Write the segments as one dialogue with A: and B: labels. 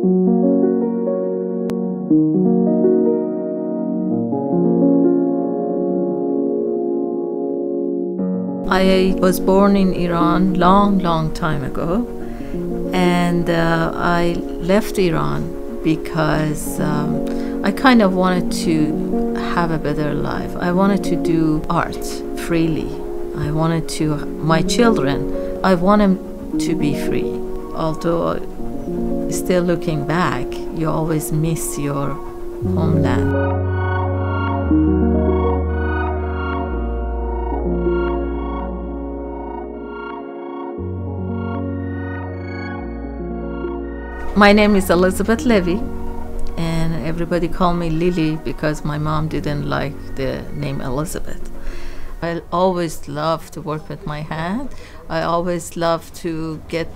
A: I was born in Iran long time ago, and I left Iran because I kind of wanted to have a better life. I wanted to do art freely. I wanted to, my children, I want them to be free. Although still looking back, you always miss your homeland. My name is Elizabeth Levy, and everybody call me Lily because my mom didn't like the name Elizabeth. I always loved to work with my hand. I always loved to get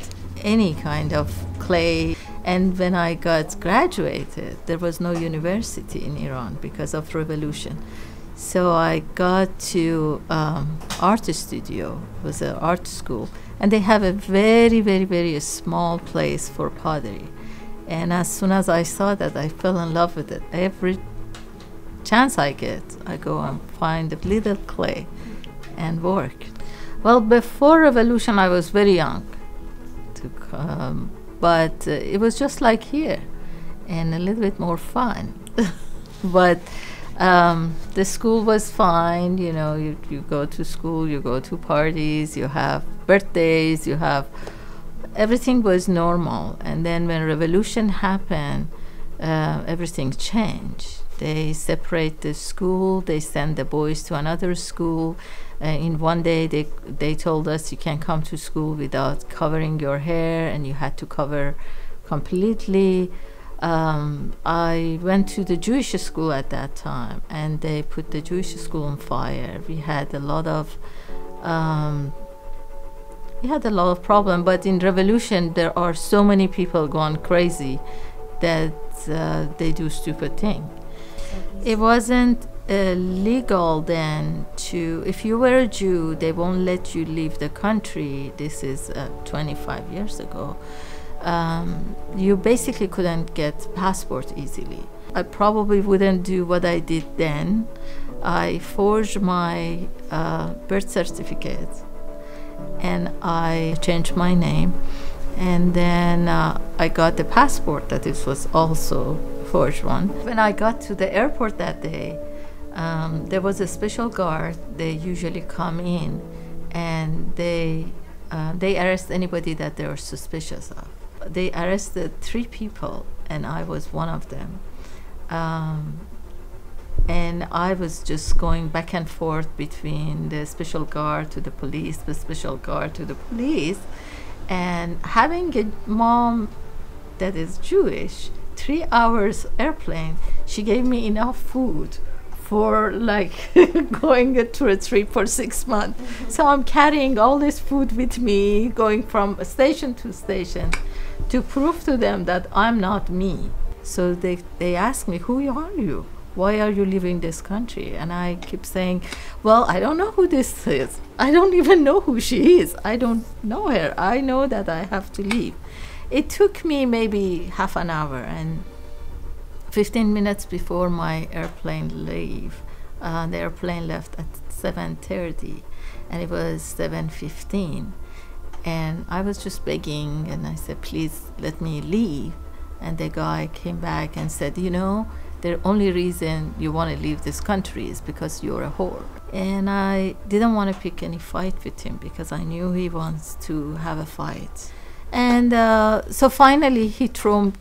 A: any kind of clay. And when I got graduated, there was no university in Iran because of revolution. So I got to art studio, it was an art school, and they have a very small place for pottery. And as soon as I saw that, I fell in love with it. Every chance I get, I go and find a little clay and work. Well, before revolution, I was very young, but it was just like here, and a little bit more fun. But the school was fine, you know, you go to school, you go to parties, you have birthdays, you have, everything was normal. And then when revolution happened, everything changed. They separate the school, they send the boys to another school. In one day, they told us you can't come to school without covering your hair, and you had to cover completely. I went to the Jewish school at that time, and they put the Jewish school on fire. We had a lot of problem, but in revolution there are so many people gone crazy that they do stupid thing. It wasn't legal then to, if you were a Jew, they won't let you leave the country. This is 25 years ago. You basically couldn't get passport easily. I probably wouldn't do what I did then. I forged my birth certificate, and I changed my name, and then I got the passport that it was also forged one. When I got to the airport that day, there was a special guard. They usually come in and they arrest anybody that they were suspicious of. They arrested 3 people, and I was one of them. And I was just going back and forth between the special guard to the police, the special guard to the police. And having a mom that is Jewish, 3 hours airplane, she gave me enough food for like going through a trip for 6 months. So I'm carrying all this food with me, going from station to station to prove to them that I'm not me. So they ask me, who are you? Why are you leaving this country? And I keep saying, well, I don't know who this is. I don't even know who she is. I don't know her. I know that I have to leave. It took me maybe half an hour, and 15 minutes before my airplane leave, the airplane left at 7:30, and it was 7:15. And I was just begging, and I said, please let me leave. And the guy came back and said, you know, the only reason you want to leave this country is because you're a whore. And I didn't want to pick any fight with him because I knew he wants to have a fight. And so finally he threw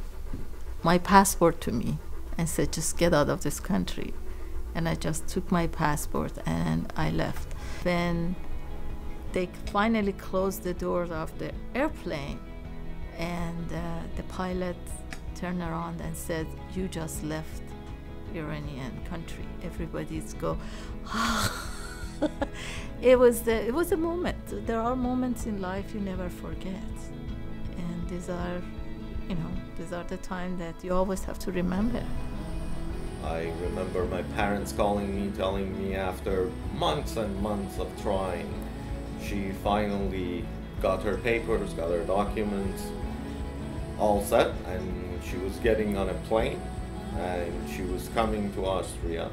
A: my passport to me and said, just get out of this country. And I just took my passport and I left. When they finally closed the doors of the airplane, and the pilot turned around and said, you just left Iranian country. Everybody's go, it was a moment. There are moments in life you never forget, and these are the time that you always have to remember.
B: I remember my parents calling me, telling me after months and months of trying, she finally got her papers, got her documents all set, and she was getting on a plane and she was coming to Austria.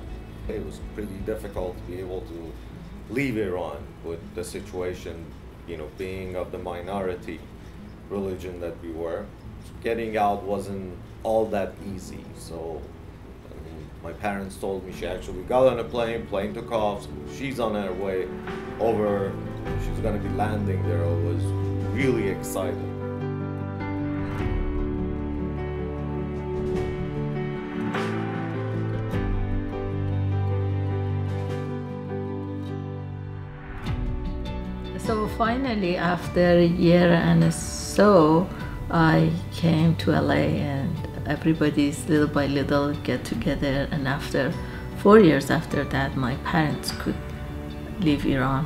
B: It was pretty difficult to be able to leave Iran with the situation, being of the minority religion that we were. Getting out wasn't all that easy. So my parents told me she actually got on a plane took off, she's on her way over, she's going to be landing there. I was really excited.
A: So finally, after a year and so, I came to LA, and everybody's little by little get together, and after 4 years after that, my parents could leave Iran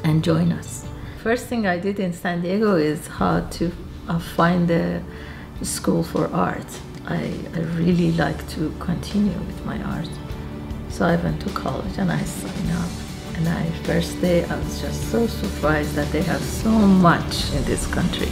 A: and join us. First thing I did in San Diego is how to find a school for art. I really like to continue with my art. So I went to college and I signed up. And first day I was just so surprised that they have so much in this country.